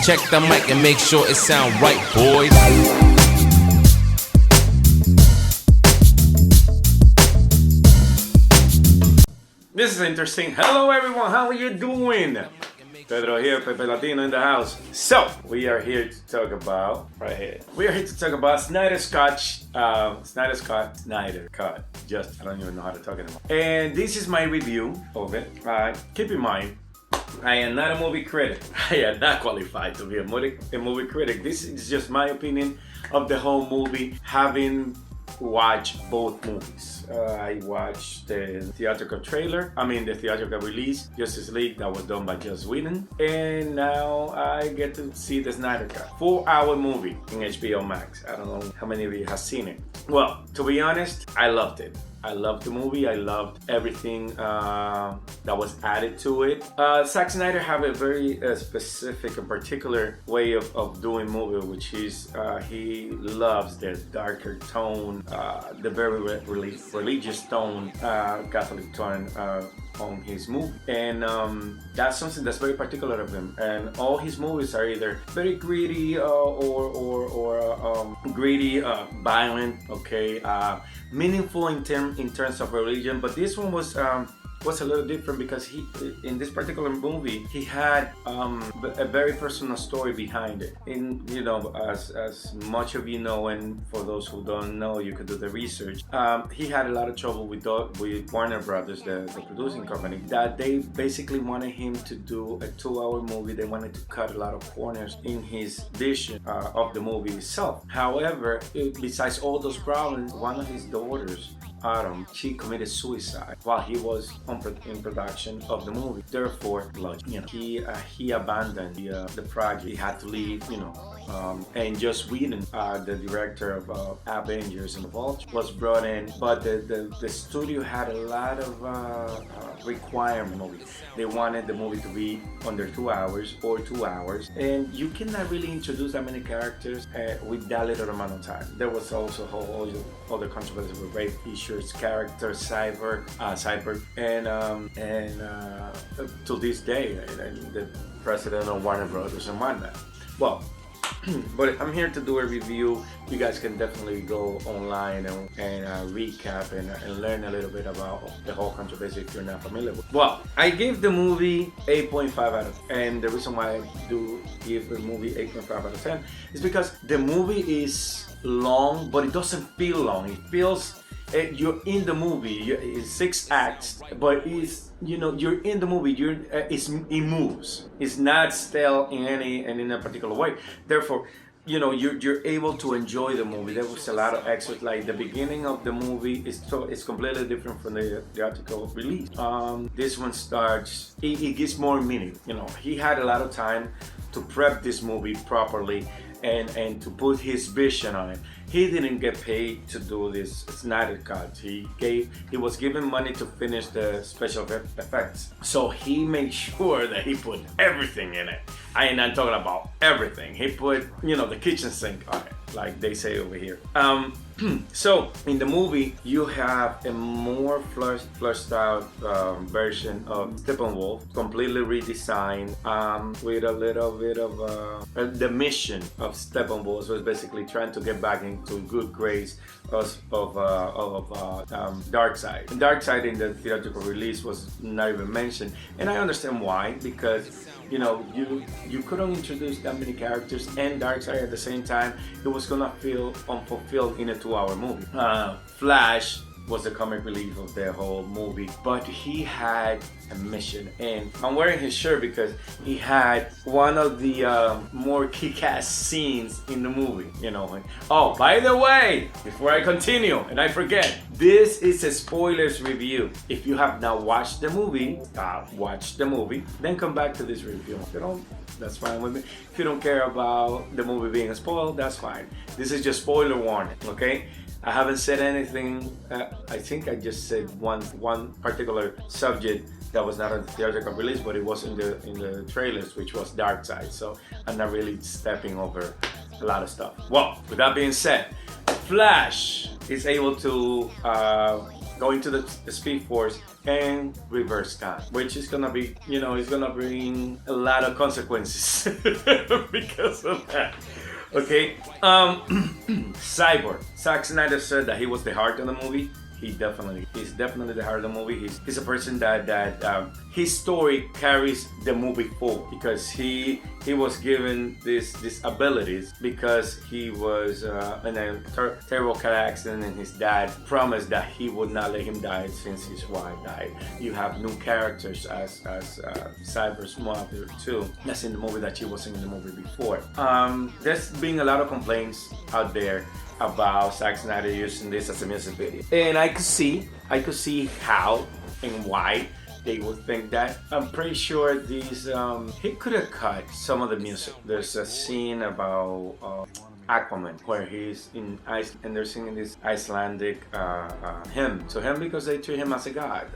Check the mic and make sure it sound right, boys. This is interesting. Hello everyone, how are you doing? Pedro here, Pepe Latino in the house. So, we are here to talk about, right here, we are here to talk about Snyder Cut. Just, I don't even know how to talk anymore. And this is my review of it. Keep in mind, I am not a movie critic. I am not qualified to be a movie critic. This is just my opinion of the whole movie, having watched both movies. I watched the theatrical release, Justice League, that was done by Joss Whedon, and now I get to see the Snyder Cut. 4-hour movie in HBO Max. I don't know how many of you have seen it. Well, to be honest, I loved it. I loved the movie. I loved everything that was added to it. Zack Snyder have a very specific and particular way of doing movie, which is he loves the darker tone, the very religious tone, Catholic tone on his movie, and that's something that's very particular of him. And all his movies are either very gritty or violent, okay, meaningful in terms of religion. But this one was a little different because in this particular movie he had a very personal story behind it. And you know, as much of you know, and for those who don't know, you could do the research. He had a lot of trouble with Warner Brothers, the producing company, that they basically wanted him to do a 2-hour movie. They wanted to cut a lot of corners in his vision of the movie itself. However, besides all those problems, one of his daughters, Autumn, she committed suicide while he was in production of the movie. Therefore, he abandoned the project. He had to leave, and Joss Whedon, the director of Avengers and the Vulture, was brought in. But the studio had a lot of requirements. They wanted the movie to be under 2 hours or 2 hours, and you cannot really introduce that many characters with that little amount of time. There was also a whole other controversy with rape issues, character Cyber, and to this day, the president of Warner Brothers and whatnot. Well, but I'm here to do a review. You guys can definitely go online and recap and learn a little bit about the whole controversy if you're not familiar with it. Well, I gave the movie 8.5 out of 10, and the reason why I do give the movie 8.5 out of 10 is because the movie is long, but it doesn't feel long. It feels you're in the movie. It's 6 acts, but you're in the movie. It moves. It's not stale in a particular way. Therefore, you're able to enjoy the movie. There was a lot of extras. Like the beginning of the movie is completely different from the theatrical release. This one starts. It gives more meaning. He had a lot of time to prep this movie properly and to put his vision on it. He didn't get paid to do this Snyder Cut. He was given money to finish the special effects. So he made sure that he put everything in it. I am not talking about everything. He put, the kitchen sink on it, like they say over here. So in the movie, you have a more fleshed out version of Steppenwolf, completely redesigned, with a little bit of the mission of Steppenwolf was basically trying to get back into good grace of Darkseid. And Darkseid in the theatrical release was not even mentioned, and I understand why, because you couldn't introduce that many characters and Darkseid at the same time. It was gonna feel unfulfilled in a 2-hour movie. Flash was the comic relief of the whole movie, but he had a mission, and I'm wearing his shirt because he had one of the more kick-ass scenes in the movie. Oh, by the way, before I continue and I forget, this is a spoilers review. If you have not watched the movie, watch the movie, then come back to this review. If you don't, that's fine with me. If you don't care about the movie being spoiled, that's fine. This is just spoiler warning, okay? I haven't said anything. I think I just said one particular subject that was not a theatrical release, but it was in the trailers, which was Darkseid. So I'm not really stepping over a lot of stuff. Well, with that being said, Flash is able to going to the Speed Force and reverse time, which is gonna be, it's gonna bring a lot of consequences because of that. Okay, Cyborg. Zack Snyder said that he was the heart of the movie. He's definitely the heart of the movie. He's a person that his story carries the movie forward, because he was given these abilities because he was in a terrible car accident, and his dad promised that he would not let him die since his wife died. You have new characters as Cyborg's mother too. That's in the movie that she wasn't in the movie before. There's been a lot of complaints out there about Zack Snyder using this as a music video, and I could see how and why they would think that. I'm pretty sure these he could have cut some of the music. There's a scene about Aquaman where he's in ice and they're singing this Icelandic hymn to him, because they treat him as a god.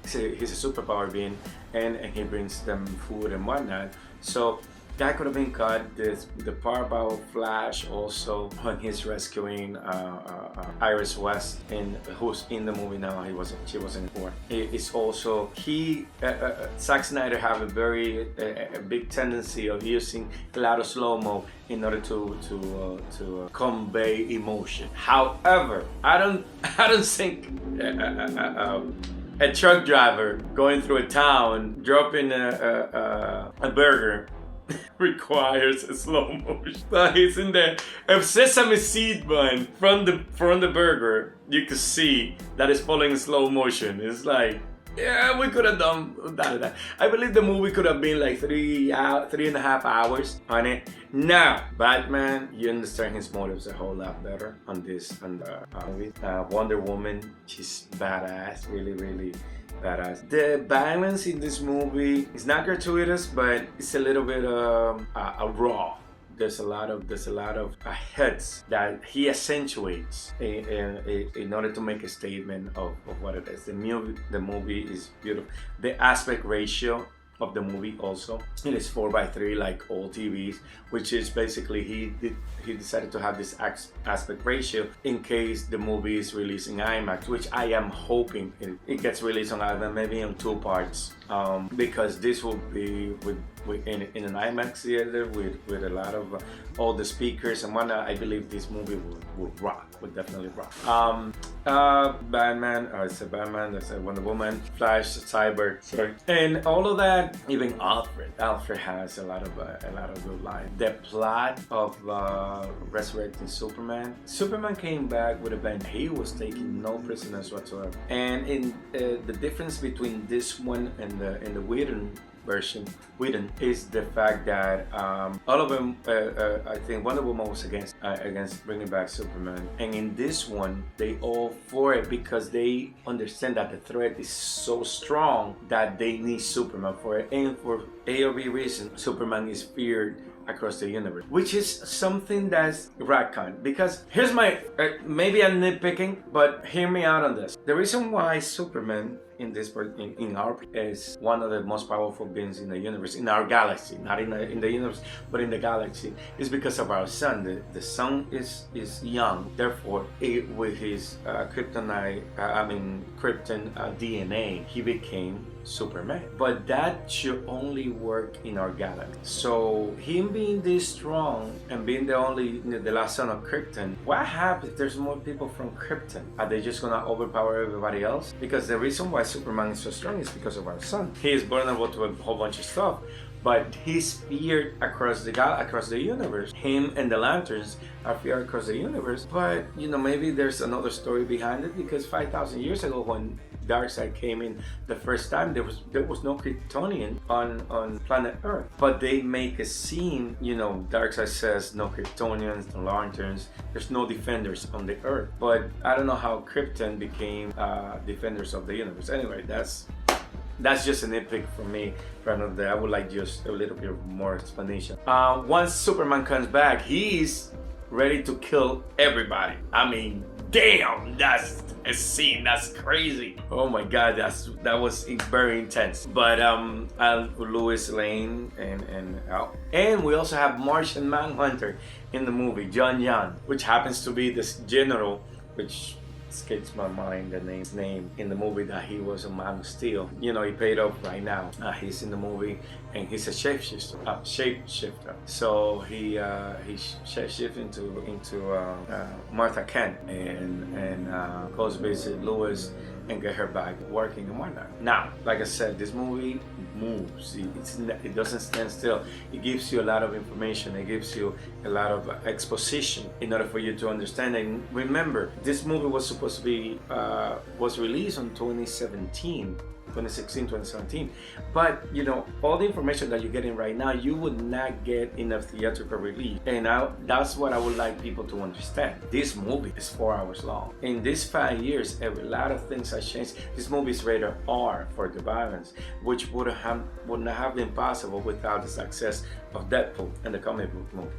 He's a superpower being, and he brings them food and whatnot. So that could have been cut. The part about Flash also, when he's rescuing Iris West, who's in the movie now. She wasn't before. It's also Zack Snyder have a very big tendency of using a lot of slow-mo in order to convey emotion. However, I don't think a truck driver going through a town dropping a burger requires a slow motion. But he's in there. A sesame seed bun from the burger, you can see that it's falling in slow motion. It's like, yeah, we could have done that. I believe the movie could have been like 3.5 hours on it. Now, Batman, you understand his motives a whole lot better on this movie. Wonder Woman, she's badass, really, really badass. The violence in this movie is not gratuitous, but it's a little bit raw. There's a lot of hits that he accentuates in order to make a statement of what it is. The movie is beautiful. The aspect ratio of the movie also, it is 4:3 like all TVs, which is basically he decided to have this aspect ratio in case the movie is released in IMAX, which I am hoping it gets released on IMAX, maybe in 2 parts, because this will be in an IMAX theater with a lot of all the speakers and whatnot. I believe this movie will rock, would definitely rock. Batman, I said Batman, I said Wonder Woman, Flash, Cyborg, sorry, and all of that. Even Alfred has a lot of good lines. The plot of resurrecting Superman. Superman came back with a bang. He was taking no prisoners whatsoever. And in the difference between this one and the Whedon version, is the fact that all of them, I think Wonder Woman was against bringing back Superman, and in this one they all for it because they understand that the threat is so strong that they need Superman for it, and for A or B reason, Superman is feared across the universe, which is something that's retcon. Because here's my maybe I'm nitpicking, but hear me out on this. The reason why Superman in our is one of the most powerful beings in the universe, in our galaxy, not in the universe, but in the galaxy, is because of our sun. The sun is young, therefore with his Krypton DNA, he became Superman. But that should only work in our galaxy. So him being this strong and being the last son of Krypton, what happens if there's more people from Krypton? Are they just gonna overpower everybody else? Because the reason why Superman is so strong is because of our sun. He is vulnerable to a whole bunch of stuff, but he's feared across the universe. Him and the Lanterns are feared across the universe. But maybe there's another story behind it, because 5,000 years ago, when Darkseid came in the first time, there was no Kryptonian on planet Earth. But they make a scene, Darkseid says no Kryptonians, no Lanterns, there's no defenders on the Earth. But I don't know how Krypton became defenders of the universe. Anyway, that's just a nitpick for me. For another day, I would like just a little bit more explanation. Once Superman comes back, he's ready to kill everybody. I mean, damn, that's a scene that's crazy. Oh my god, that was very intense. But Louis Lane and we also have Martian Manhunter in the movie, John Young, which happens to be this general, which escapes my mind his name in the movie that he was a Man of Steel. You know, he paid off right now. He's in the movie and he's a shapeshifter. So he shapeshifts into Martha Kent and goes visit Lois and get her back working and whatnot. Now, like I said, this movie moves. It doesn't stand still. It gives you a lot of information. It gives you a lot of exposition in order for you to understand. And remember, this movie was supposed to be was released in 2017. 2016, 2017, but you know, all the information that you're getting right now, you would not get in a theatrical release, and that's what I would like people to understand. This movie is 4 hours long. In these 5 years, a lot of things have changed. This movie is rated R for the violence, which would not have been possible without the success of Deadpool and the comic book movie.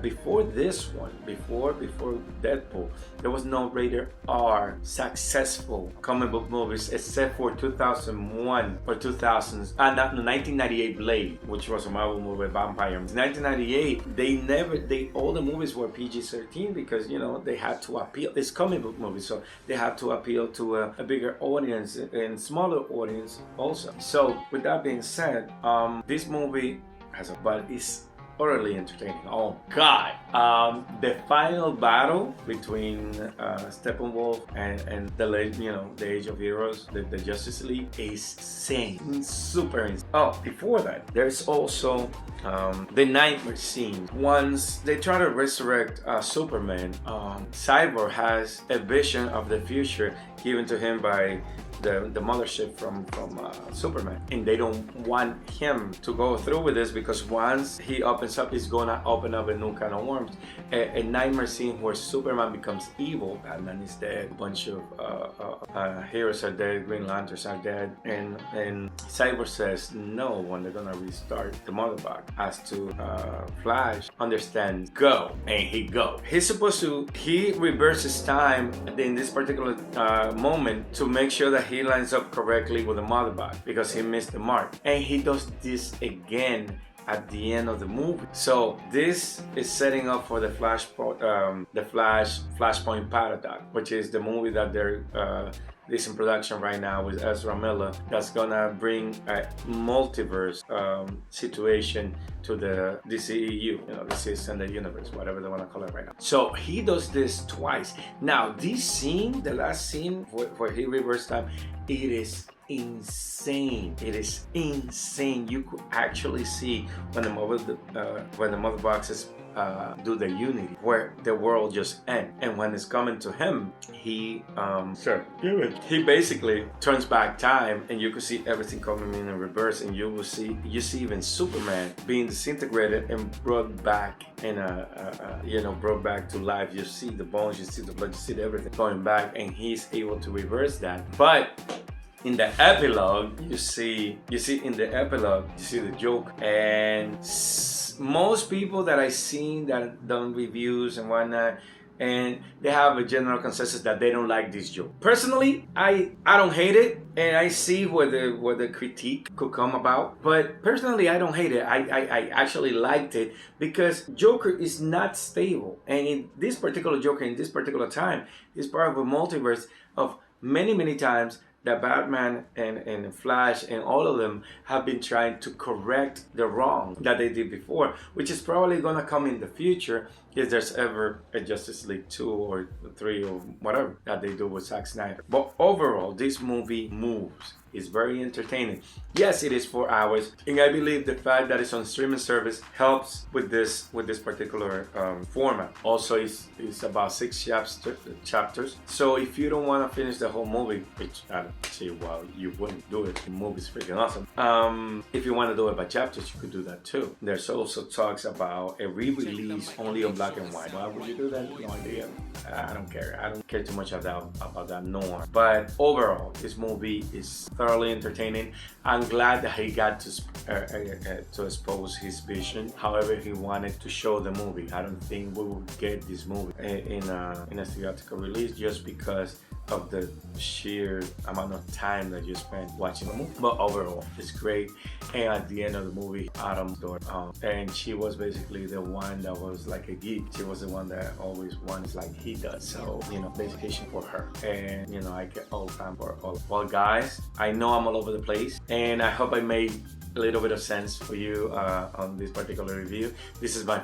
Before this one, before Deadpool, there was no rated R successful comic book movies except for 2001 or 2000s, and 1998 Blade, which was a Marvel movie, vampire. In 1998, all the movies were PG-13 because, you know, they had to appeal. It's comic book movies, so they had to appeal to a bigger audience and smaller audience also. So with that being said, this movie but it's utterly entertaining. Oh God! The final battle between Steppenwolf and the Age of Heroes, the Justice League, is insane, super insane. Oh, before that, there's also the nightmare scene. Once they try to resurrect Superman, Cyborg has a vision of the future given to him by the mothership from Superman, and they don't want him to go through with this because once he opens up, he's gonna open up a new kind of worms. A nightmare scene where Superman becomes evil, Batman is dead, a bunch of heroes are dead, Green Lanterns are dead, and Cyborg says no when they're gonna restart the mother box. As to Flash understands, go, and he go. He reverses time in this particular moment to make sure that he lines up correctly with the mother box because he missed the mark, and he does this again at the end of the movie. So this is setting up for the Flashpoint Paradox, which is the movie that they're is in production right now with Ezra Miller, that's gonna bring a multiverse situation to the DCEU, you know, the Extended Universe, whatever they want to call it right now. So he does this twice. Now this scene, the last scene where he reversed time, it is insane. It is insane. You could actually see when the mother boxes do the unity, where the world just ends, and when it's coming to him, he basically turns back time, and you can see everything coming in reverse, and you see even Superman being disintegrated and brought back brought back to life. You see the bones, you see the blood, you see everything going back, and he's able to reverse that. But in the epilogue, you see the Joker, and most people that I've seen that done reviews and whatnot, and they have a general consensus that they don't like this Joker. Personally, I don't hate it, and I see where the critique could come about. But personally, I don't hate it. I actually liked it because Joker is not stable, and in this particular Joker, in this particular time, is part of a multiverse of many times that Batman and Flash and all of them have been trying to correct the wrong that they did before, which is probably going to come in the future if there's ever a Justice League 2 or 3 or whatever that they do with Zack Snyder. But overall, this movie moves. It's very entertaining. Yes, it is 4 hours, and I believe the fact that it's on streaming service helps with this particular format. Also, it's about 6 chapters. So if you don't want to finish the whole movie, which I don't see why you wouldn't do it, the movie's freaking awesome. If you want to do it by chapters, you could do that too. There's also talks about a re-release only on black and white. Why would you do that? No idea. I don't care. I don't care too much about that norm. But overall, this movie is thoroughly entertaining. I'm glad that he got to expose his vision however he wanted to show the movie. I don't think we will get this movie in a theatrical release just because of the sheer amount of time that you spend watching the movie. But overall, it's great. And at the end of the movie, Autumn's door, and she was basically the one that was like a geek. She was the one that always wants like he does. So, you know, dedication for her. And, you know, I get all time for all. Well, guys, I know I'm all over the place, and I hope I made a little bit of sense for you on this particular review. This is my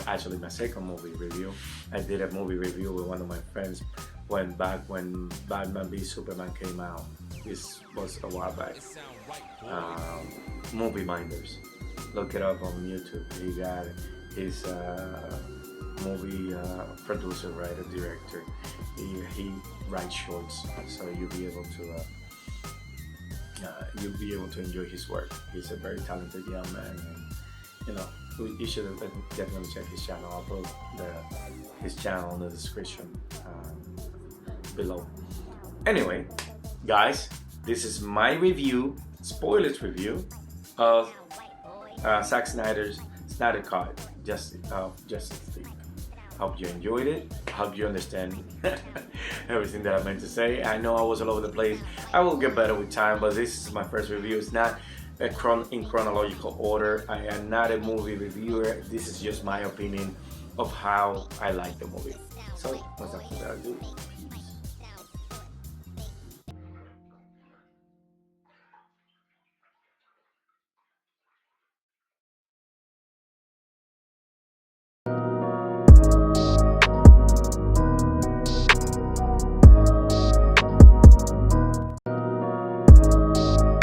actually my second movie review. I did a movie review with one of my friends when Batman v Superman came out. This was a while back. Movie Minders. Look it up on YouTube. He got his movie producer, writer, director. He writes shorts, so you'll be able to enjoy his work. He's a very talented young man, and you know, you should definitely check his channel. I'll put his channel in the description below. Anyway, guys, this is my review, spoilers review of Zack Snyder's Snyder Cut, Justice League. Hope you enjoyed it. Hope you understand everything that I meant to say. I know I was all over the place. I will get better with time, but this is my first review. It's not in chronological order. I am not a movie reviewer. This is just my opinion of how I like the movie. So, without further ado, peace.